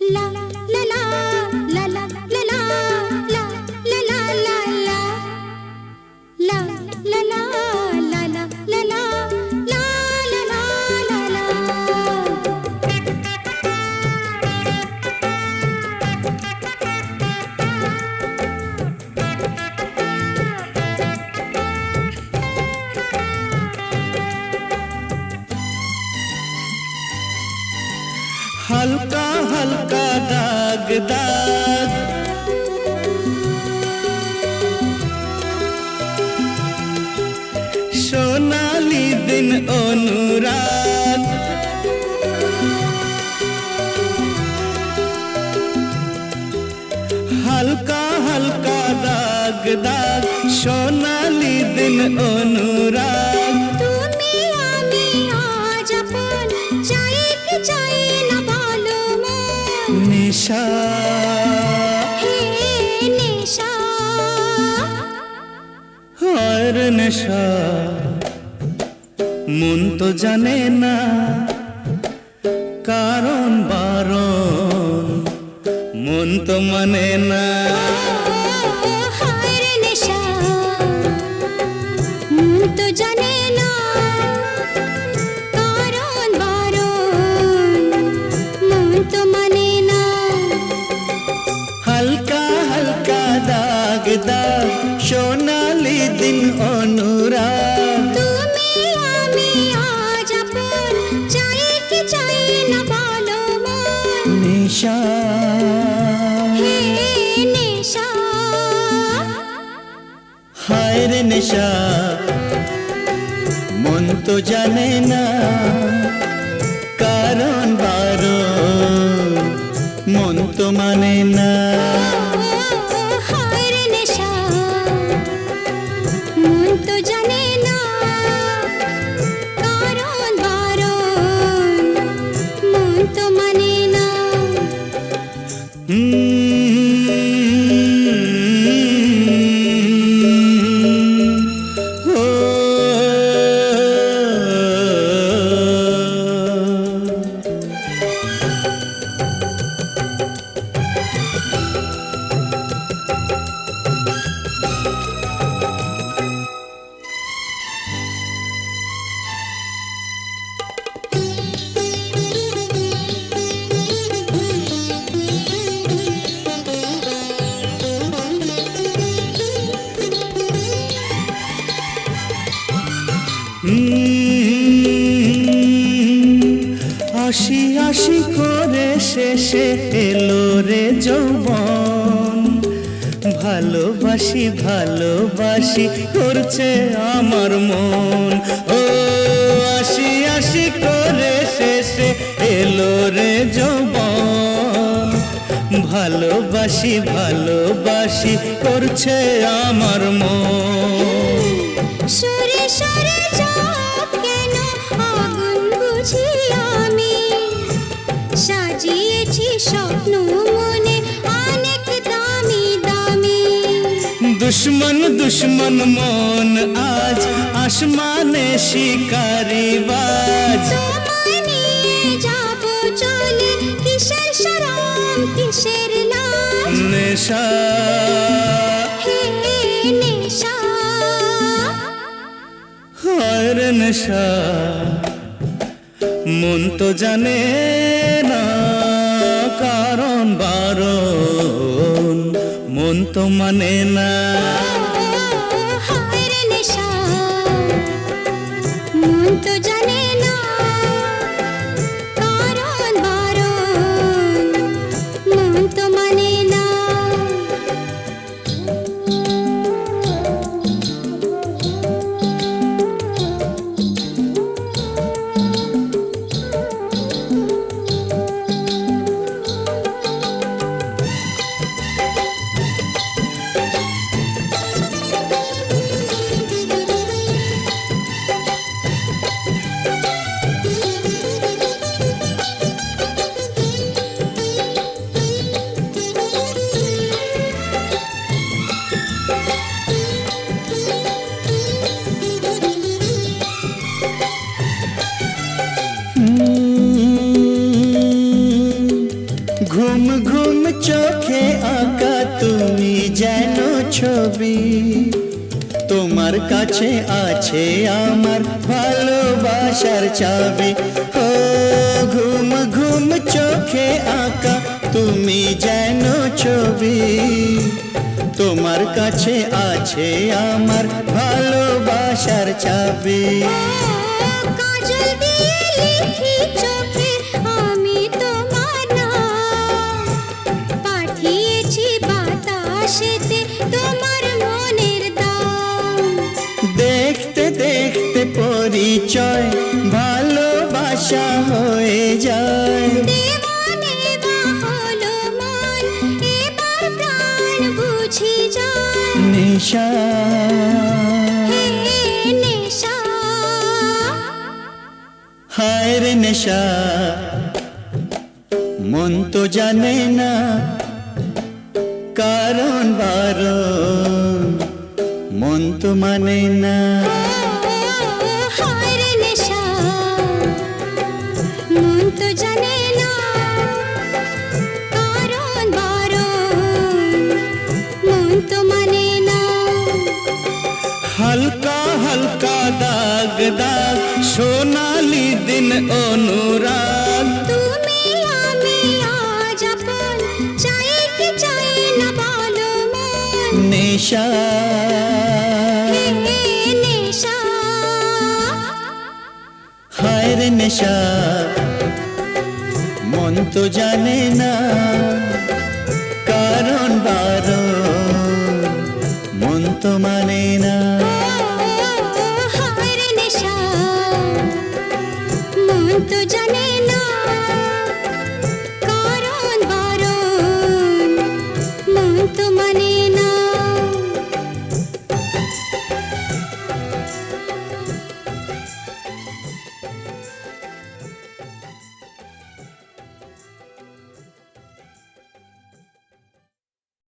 La la la la la la la la la la la la la la la la la la la la हल्का हल्का दाग दाग सोनाली दिन अनुराग हल्का हल्का दाग दाग सोनाली दिन अनुराग তুমি আমি আজ আপন চাই কি চাই না বলো মন निशा হে নেশা और नशा মন তো জানে না কারণ বারণ মন তো মানে না হায় রে নেশা মন তো জানে না কারণ বারণ মন তো মানে না हल्का हल्का दाग दाग सोनाली दिन अनुराग তুমি আমি আজ আপন চাই কি চাই না বলো মন निशा হে নেশা हाय रे निशा মন তো জানে না কারণ বারণ মন তো মানে না হায় রে নেশা মন তো জানে না কারণ বারণ মন তো মানে না আশি আশি করে শেষে এলো রে যৌবন ভালোবাসি ভালোবাসি করছে আমার মন ও আশি আশি করে শেষে এলো রে যৌবন ভালোবাসি ভালোবাসি করছে আমার মন সরে সরে যাও কেন আগুন বুঝি আমি সাজিয়েছি স্বপ্ন মনে অনেক দামি দামি दुश्मन दुश्मन মন আজ আসমানে শিকারি বাজ তোমায় নিয়ে যাব চলে কিসের শরম কিসের লাজ নেশা হে নেশা আর নেশা মন তো জানে না কারণ বারণ মন তো মানে না হায় রে নেশা মন তো জানে না কারণ বারণ মন তো মানে না ঘুম ঘুম চোখে আঁকা তুমি যেন ছবি, তোমার কাছে আছে আমার ভালোবাসার চাবি। ও ঘুম ঘুম চোখে আঁকা তুমি যেন ছবি, তোমার কাছে আছে আমার ভালোবাসার চাবি। কাজল দিয়ে লিখি চোখে আমি তোমার নাম, পাঠিয়েছি বাতাসেতে তোমার মনের দাম। দেখতে দেখতে পরিচয় ভালোবাসা হয়ে যায়। দেওয়ানে বা হলো মন, এবার প্রাণ বুঝি যায়। নেশা হে নেশা, হায় রে নেশা, মন তো জানে না কারণ বারণ, মন তো মানে না। হায় রে নেশা, মন তো জানে না কারণ বারণ, মন তো মানে না। হালকা হালকা দাগ দাগ সোনালি দিন অনুরাগ, তুমি আমি আজ আপন, চাই কি চাই না বলো মন। নেশা হে নেশা, হায় রে নেশা, মন তো জানে না কারণ বারণ, মন তো মানে না।